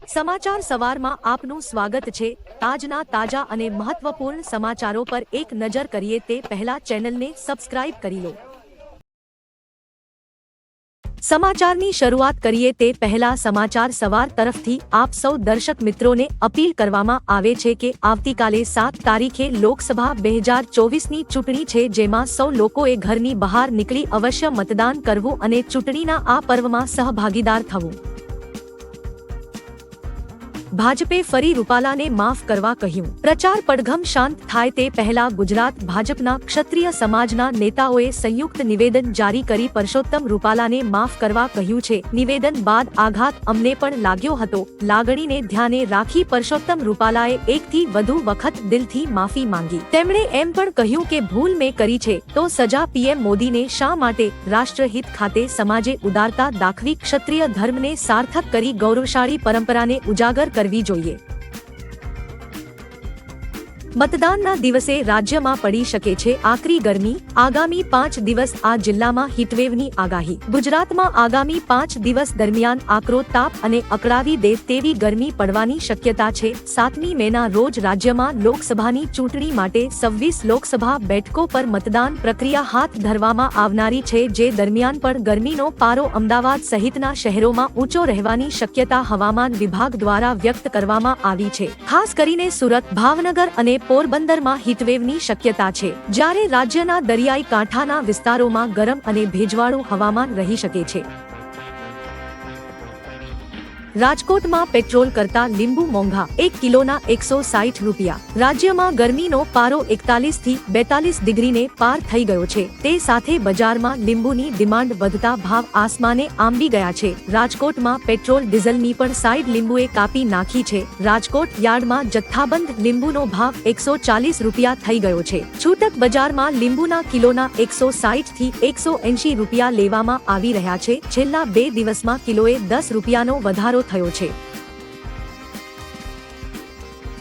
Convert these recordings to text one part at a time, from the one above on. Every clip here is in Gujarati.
સમાચાર સવારમાં આપનું સ્વાગત છે। આજના તાજા અને મહત્વપૂર્ણ સમાચારો પર એક નજર કરીએ તે પહેલા ચેનલને સબસ્ક્રાઇબ કરી લો। સમાચારની શરૂઆત કરીએ તે પહેલા સમાચાર સવાર તરફથી આપ સૌ દર્શક મિત્રોને અપીલ કરવામાં આવે છે કે આવતીકાલે 7 તારીખે લોકસભા 2024ની ચૂંટણી છે, જેમાં સૌ લોકોએ ઘરની બહાર નીકળી અવશ્ય મતદાન કરવું અને ચૂંટણીના આ પર્વમાં સહભાગીદાર થવું। ભાજપે ફરી રૂપાલાને માફ કરવા કહ્યું। પ્રચાર પડઘમ શાંત થાય તે પહેલા ગુજરાત ભાજપના ક્ષત્રિય સમાજના નેતાઓએ સંયુક્ત નિવેદન જારી કરી પરસોત્તમ રૂપાલાને માફ કરવા કહ્યું છે। નિવેદન બાદ આઘાત અમને પણ લાગ્યો હતો। લાગણીને ધ્યાને રાખી પરસોત્તમ રૂપાલાએ એકથી વધુ વખત દિલથી માફી માંગી। તેમણે એમ પણ કહ્યું કે ભૂલ મેં કરી છે તો સજા પીએમ મોદીને શા માટે? રાષ્ટ્રહિત ખાતે સમાજે ઉદારતા દાખવી ક્ષત્રિય ધર્મને સાર્થક કરી ગૌરવશાળી પરંપરાને ઉજાગર કરવી જોઈએ। મતદાનના દિવસે રાજ્યમાં પડી શકે છે આકરી ગરમી। આગામી 5 દિવસ આ જિલ્લામાં હીટવેવની આગાહી। ગુજરાતમાં આગામી 5 દિવસ દરમિયાન આકરો તાપ અને અકળાવી દે તેવી ગરમી પડવાની શક્યતા છે। 7મી મેના રોજ રાજ્યમાં લોકસભાની ચૂંટણી માટે 26 લોકસભા બેઠકો પર મતદાન પ્રક્રિયા હાથ ધરવામાં આવનારી છે, જે દરમિયાન પણ ગરમીનો પારો અમદાવાદ સહિતના શહેરોમાં ઊંચો રહેવાની શક્યતા હવામાન વિભાગ દ્વારા વ્યક્ત કરવામાં આવી છે। ખાસ કરીને સુરત, ભાવનગર અને પોરબંદરમાં હીટવેવની શક્યતા છે, જ્યારે રાજ્યના દરિયાઈ કાંઠાના વિસ્તારોમાં ગરમ અને ભેજવાળું હવામાન રહી શકે છે। રાજકોટમાં પેટ્રોલ કરતા લીંબુ મોંઘા, 1 કિલોના 160 રૂપિયા। રાજ્યમાં ગરમીનો પારો 41 થી 42 ડિગ્રીને પાર થઈ ગયો છે, તે સાથે બજારમાં લીંબુની ડિમાન્ડ વધતા ભાવ આસમાને આંબી ગયા છે। રાજકોટમાં પેટ્રોલ ડીઝલની પણ સાઈડ લીંબુએ કાપી નાખી છે। રાજકોટ યાર્ડમાં જથ્થાબંધ લીંબુનો ભાવ 140 રૂપિયા થઈ ગયો છે। છૂટક બજારમાં લીંબુના કિલોના 160 થી 180 રૂપિયા લેવામાં આવી રહ્યા છે। છેલ્લા 2 દિવસમાં કિલોએ 10 રૂપિયાનો વધારો થયો છે।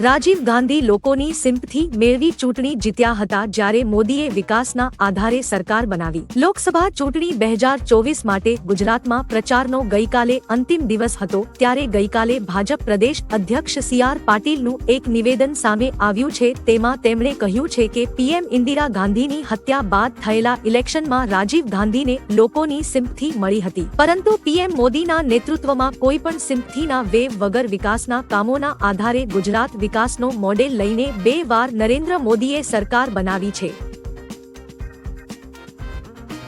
રાજીવ ગાંધી લોકોની સિમ્પથી મેળવી ચૂંટણી જીત્યા હતા, જ્યારે મોદીએ વિકાસના આધારે સરકાર બનાવી। લોકસભા ચૂંટણી 2024 માટે ગુજરાતમાં પ્રચારનો ગઈકાલે અંતિમ દિવસ હતો, ત્યારે ગઈકાલે ભાજપ પ્રદેશ અધ્યક્ષ CR પાટીલનું એક નિવેદન સામે આવ્યું છે। તેમાં તેમણે કહ્યું છે કે પીએમ ઇન્દિરા ગાંધીની હત્યા બાદ થયેલા ઇલેક્શનમાં રાજીવ ગાંધીને લોકોની સિમ્પથી મળી હતી, પરંતુ પીએમ મોદીના નેતૃત્વમાં કોઈ પણ સિમ્પથીના વેવ વગર વિકાસના કામોના આધારે ગુજરાત વિકાસનો મોડેલ લઈને 2 વાર નરેન્દ્ર મોદીએ સરકાર બનાવી છે।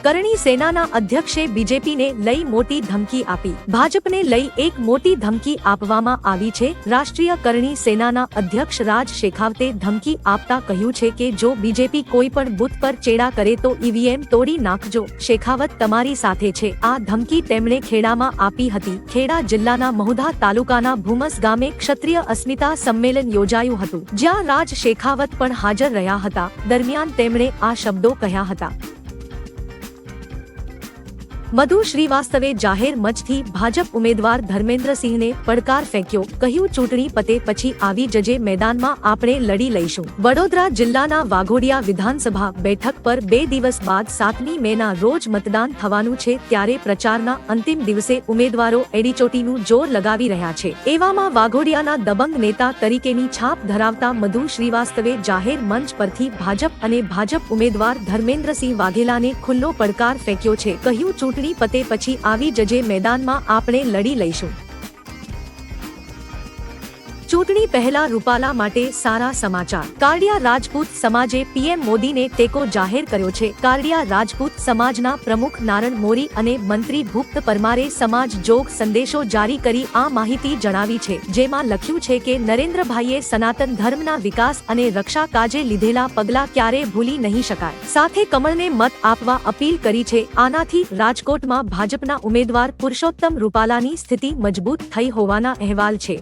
કરણી સેનાના અધ્યક્ષે બીજેપીને લઈ મોટી ધમકી આપી। ભાજપને લઈ એક મોટી ધમકી આપવામાં આવી છે। રાષ્ટ્રીય કરણી સેનાના અધ્યક્ષ રાજ શેખાવતે ધમકી આપતા કહ્યું છે કે જો બીજેપી કોઈ પણ બૂથ પર ચેડા કરે તો ઈવીએમ તોડી નાખજો। શેખાવત તમારી સાથે છે, આ ધમકી તેમણે ખેડામાં આપી હતી। ખેડા જિલ્લાના મહુધા તાલુકાના ભૂમસ ગામે ક્ષત્રિય અસ્મિતા સંમેલન યોજાયું હતું, જ્યાં રાજ શેખાવત પણ હાજર રહ્યા હતા। દરમિયાન તેમણે આ શબ્દો કહ્યા હતા। મધુ શ્રીવાસ્તવે જાહેર મંચથી ભાજપ ઉમેદવાર ધર્મેન્દ્રસિંહને પડકાર ફેંક્યો। કહ્યું ચૂંટણી પતે પછી આવી જજે મેદાનમાં, આપણે લડી લઈશું। વડોદરા જિલ્લાના વાઘોડિયા વિધાનસભા બેઠક પર 2 દિવસ બાદ 7મી મેના રોજ મતદાન થવાનું છે, ત્યારે પ્રચારના અંતિમ દિવસે ઉમેદવારો એડીચોટીનું જોર લગાવી રહ્યા છે। એવામાં વાઘોડિયાના દબંગ નેતા તરીકેની છાપ ધરાવતા મધુ શ્રીવાસ્તવે જાહેર મંચ પરથી ભાજપ અને ભાજપ ઉમેદવાર ધર્મેન્દ્રસિંહ વાઘેલાને ખુલ્લો પડકાર ફેંક્યો છે। કહ્યું ચૂંટણી પતે પછી આવી જજે મેદાનમાં, આપણે લડી લઈશું। ચૂંટણી પહેલા રૂપાલા માટે સારા સમાચાર। કારડિયા રાજપૂત સમાજે પીએમ મોદીને ટેકો જાહેર કર્યો છે। કારડિયા રાજપૂત સમાજના પ્રમુખ નારણ મોરી અને મંત્રી ભૂપત પરમારે સમાજ જોગ સંદેશો જારી કરી આ માહિતી જણાવી છે, જેમાં લખ્યું છે કે નરેન્દ્રભાઈએ સનાતન ધર્મના વિકાસ અને રક્ષા કાજે લીધેલા પગલાં ક્યારેય ભૂલી નહીં શકાય। સાથે કમળને મત આપવા અપીલ કરી છે। આનાથી રાજકોટમાં ભાજપના ઉમેદવાર પુરુષોત્તમ રૂપાલાની સ્થિતિ મજબૂત થઈ હોવાના અહેવાલ છે।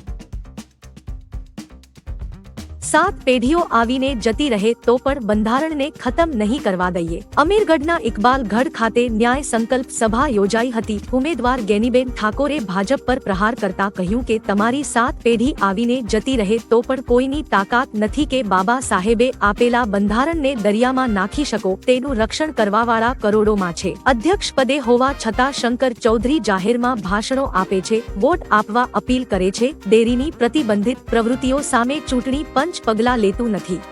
7 પેઢીઓ આવીને જતી રહે તો પણ બંધારણને ખતમ નહીં કરવા દઈએ। અમીરગઢના ઇકબાલગઢ ખાતે ન્યાય સંકલ્પ સભા યોજાઈ હતી। ઉમેદવાર ગેનીબેન ઠાકોરે ભાજપ પર પ્રહાર કરતા કહ્યું કે તમારી 7 પેઢી આવીને જતી રહે તો પણ કોઈની તાકાત નથી કે બાબા સાહેબે આપેલા બંધારણને દરિયામાં નાખી શકો। તેનું રક્ષણ કરવાવાળા કરોડોમાં છે। અધ્યક્ષ પદે હોવા છતાં શંકર ચૌધરી જાહેરમાં ભાષણો આપે છે, વોટ આપવા અપીલ કરે છે। ડેરીની પ્રતિબંધિત પ્રવૃત્તિઓ સામે ચૂંટણી પંચ પગલાં લેતું નથી।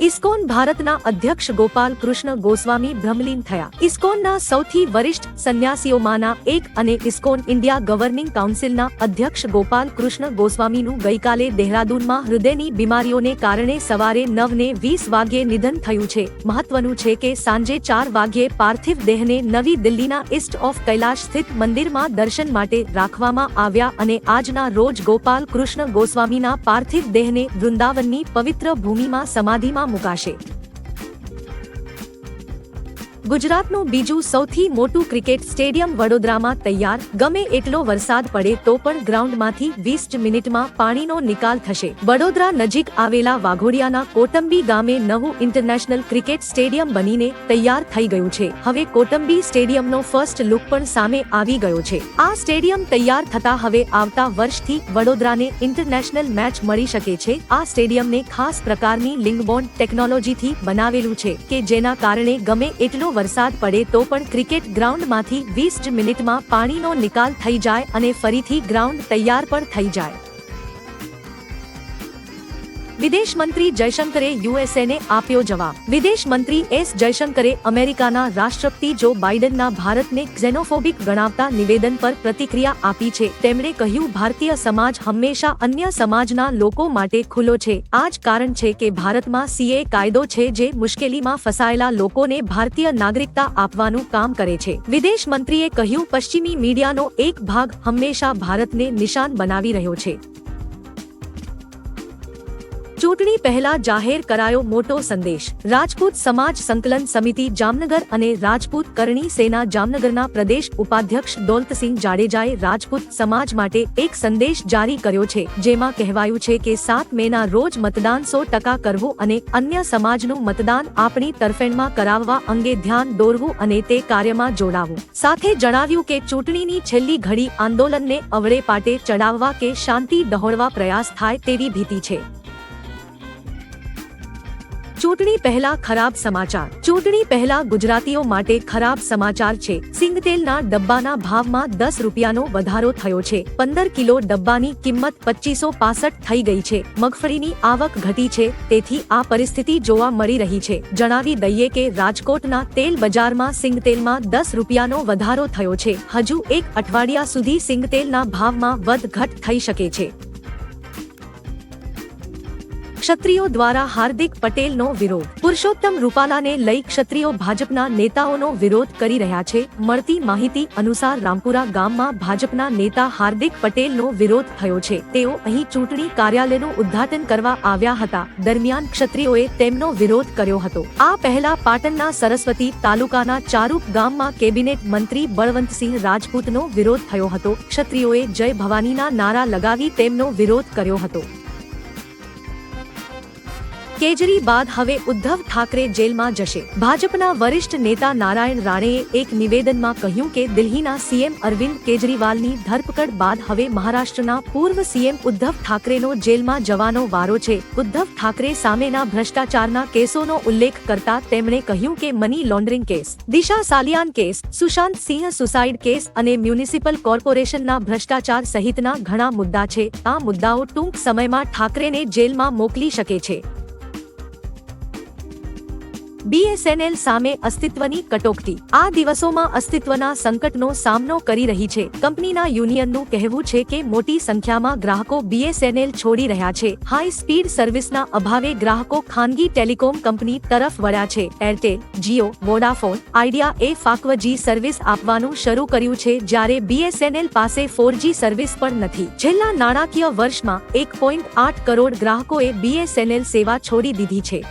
ઇસ્કોન ભારતના અધ્યક્ષ ગોપાલ કૃષ્ણ ગોસ્વામી ભ્રમલીન થયા। ઇસ્કોનના સૌથી વરિષ્ઠ સંન્યાસીઓમાંના એક અને ઇસ્કોન ઇન્ડિયા ગવર્નિંગ કાઉન્સિલના અધ્યક્ષ ગોપાલ કૃષ્ણ ગોસ્વામીનું ગઈકાલે દહેરાદૂનમાં હૃદયની બીમારીઓને કારણે સવારે 9:20 વાગ્યે નિધન થયું છે। મહત્વનું છે કે સાંજે 4 વાગ્યે પાર્થિવ દેહને નવી દિલ્હીના ઈસ્ટ ઓફ કૈલાશ સ્થિત મંદિરમાં દર્શન માટે રાખવામાં આવ્યા અને આજના રોજ ગોપાલ કૃષ્ણ ગોસ્વામીના પાર્થિવ દેહને વૃંદાવનની પવિત્ર ભૂમિમાં સમાધિમાં મુકાશે। ગુજરાતનું બીજું સૌથી મોટું ક્રિકેટ સ્ટેડિયમ વડોદરામાં તૈયાર। ગમે એટલો વરસાદ પડે તો પણ ગ્રાઉન્ડમાંથી 20 મિનિટમાં પાણીનો નિકાલ થશે। વડોદરા નજીક આવેલા વાઘોડિયાના કોટંબી ગામે નવું ઇન્ટરનેશનલ ક્રિકેટ સ્ટેડિયમ બનીને તૈયાર થઈ ગયું છે। હવે કોટંબી સ્ટેડિયમનો ફર્સ્ટ લુક પણ સામે આવી ગયો છે। આ સ્ટેડિયમ તૈયાર થતા હવે આવતા વર્ષથી વડોદરાને ઇન્ટરનેશનલ મેચ મળી શકે છે। આ સ્ટેડિયમને ખાસ પ્રકારની લિંગબોન્ડ ટેકનોલોજીથી બનાવેલું છે કે જેના કારણે ગમે એટલો વરસાદ પડે તો પણ ક્રિકેટ ગ્રાઉન્ડમાંથી 20 મિનિટમાં પાણીનો નિકાલ થઈ જાય અને ફરીથી ગ્રાઉન્ડ તૈયાર પણ થઈ જાય। વિદેશ મંત્રી જયશંકરે યુએસએને આપ્યો જવાબ। વિદેશ મંત્રી એસ જયશંકરે અમેરિકાના રાષ્ટ્રપતિ જો બાઇડનના ભારતને ઝેનોફોબિક ગણાવતા નિવેદન પર પ્રતિક્રિયા આપી છે। તેમણે કહ્યું, ભારતીય સમાજ હંમેશા અન્ય સમાજના લોકો માટે ખુલ્લો છે। આ જ કારણ છે કે ભારતમાં સીએ કાયદો છે જે મુશ્કેલીમાં ફસાયેલા લોકોને ભારતીય નાગરિકતા આપવાનું કામ કરે છે। વિદેશ મંત્રીએ કહ્યું, પશ્ચિમી મીડિયાનો એક ભાગ હંમેશા ભારતને નિશાન બનાવી રહ્યો છે। ચૂંટણી પહેલા જાહેર કરાયો મોટો સંદેશ। રાજપૂત સમાજ સંકલન સમિતિ જામનગર અને રાજપૂત કરણી સેના જામનગરના પ્રદેશ ઉપાધ્યક્ષ દોલતસિંહ જાડેજાએ રાજપૂત સમાજ માટે એક સંદેશ જારી કર્યો છે, જેમાં કહેવાયું છે કે 7 મેના રોજ મતદાન 100% કરવું અને અન્ય સમાજનું મતદાન આપણી તરફેણમાં કરાવવા અંગે ધ્યાન દોરવું અને તે કાર્યમાં જોડાવું। સાથે જણાવ્યું કે ચૂંટણીની છેલ્લી ઘડી આંદોલનને અવળે પાટે ચડાવવા કે શાંતિ ડહોળવા પ્રયાસ થાય તેવી ભીતિ છે। ચૂંટણી પહેલા ખરાબ સમાચાર। ચૂંટણી પહેલા ગુજરાતીઓ માટે ખરાબ સમાચાર છે। સિંગતેલના ડબ્બાના ભાવમાં 10 રૂપિયાનો વધારો થયો છે। 15 કિલો ડબ્બાની કિંમત 2565 થઈ ગઈ છે। મગફળીની આવક ઘટી છે, તેથી આ પરિસ્થિતિ જોવા મળી રહી છે। જણાવી દઈએ કે રાજકોટના તેલ બજારમાં સિંગતેલમાં 10 રૂપિયાનો વધારો થયો છે। હજુ એક અઠવાડિયા સુધી સિંગતેલના ભાવમાં વધઘટ થઈ શકે છે। ક્ષત્રિયો દ્વારા હાર્દિક પટેલનો વિરોધ। પુરુષોત્તમ રૂપાલાને લઈ ક્ષત્રિયો ભાજપના નેતાઓનો વિરોધ કરી રહ્યા છે। મળતી માહિતી અનુસાર રામપુરા ગામમાં ભાજપના નેતા હાર્દિક પટેલનો વિરોધ થયો છે। તેઓ અહીં ચૂંટણી કાર્યાલયનું ઉદ્ઘાટન કરવા આવ્યા હતા, દરમિયાન ક્ષત્રિયોએ તેમનો વિરોધ કર્યો હતો। આ પહેલા પાટણના સરસ્વતી તાલુકાના ચારૂપ ગામમાં કેબિનેટ મંત્રી બળવંતસિંહ રાજપૂતનો વિરોધ થયો હતો। ક્ષત્રિયોએ જય ભવાનીના નારા લગાવી તેમનો વિરોધ કર્યો હતો। કેજરી બાદ હવે ઉદ્ધવ ઠાકરે જેલમાં જશે। ભાજપના વરિષ્ઠ નેતા નારાયણ રાણેએ એક નિવેદનમાં કહ્યું કે દિલ્હીના સીએમ અરવિંદ કેજરીવાલની ધરપકડ બાદ હવે મહારાષ્ટ્રના પૂર્વ સીએમ ઉદ્ધવ ઠાકરેનો જેલમાં જવાનો વારો છે। ઉદ્ધવ ઠાકરે સામેના ભ્રષ્ટાચારના કેસોનો ઉલ્લેખ કરતા તેમણે કહ્યું કે મની લોન્ડરિંગ કેસ, દિશા સાલિયાન case, Sushant Singh suicide case અને મ્યુનિસિપલ કોર્પોરેશનના ભ્રષ્ટાચાર સહિતના ઘણા મુદ્દા છે। આ મુદ્દાઓ ટૂંક સમયમાં ઠાકરેને જેલમાં મોકલી શકે છે। બીએસએનએલ સામે અસ્તિત્વની કટોકટી। આ દિવસોમાં અસ્તિત્વના સંકટનો સામનો કરી રહી છે। કંપનીના યુનિયનનું કહેવું છે કે મોટી સંખ્યામાં ગ્રાહકો બીએસએનએલ છોડી રહ્યા છે। હાઈ સ્પીડ સર્વિસના અભાવે ગ્રાહકો ખાનગી ટેલિકોમ કંપની તરફ વળ્યા છે। એરટેલ, જીઓ, વોડાફોન આઇડિયા એ 5G સર્વિસ આપવાનું શરૂ કર્યું છે, જ્યારે બીએસએનએલ પાસે 4G સર્વિસ પણ નથી। છેલ્લા નાણાકીય વર્ષમાં 1.8 કરોડ ગ્રાહકોએ બીએસએનએલ સેવા છોડી દીધી છે।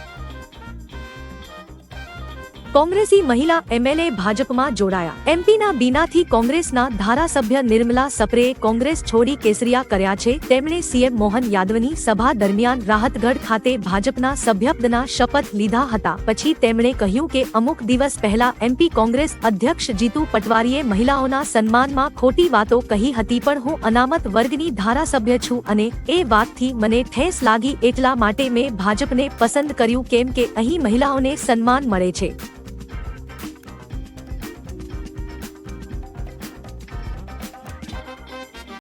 કોંગ્રેસી મહિલા એમએલએ ભાજપમાં જોડાયા. એમપીના બીનાથી કોંગ્રેસના ધારાસભ્ય નિર્મલા સપ્રેએ કોંગ્રેસ છોડી કેસરિયા કર્યા છે. તેમણે સીએમ મોહન યાદવની સભા દરમિયાન રાહતગઢ ખાતે ભાજપના સભ્યપદના શપથ લીધા હતા. પછી તેમણે કહ્યું કે અમુક દિવસ પહેલા એમપી કોંગ્રેસ અધ્યક્ષ જીતુ પટવારીએ મહિલાઓના સન્માનમાં ખોટી વાતો કહી હતી, પણ હું અનામત વર્ગની ધારાસભ્ય છું અને એ વાતથી મને ઠેસ લાગી, એટલા માટે મેં ભાજપને પસંદ કર્યું, કેમ કે અહીં મહિલાઓને સન્માન મળે છે.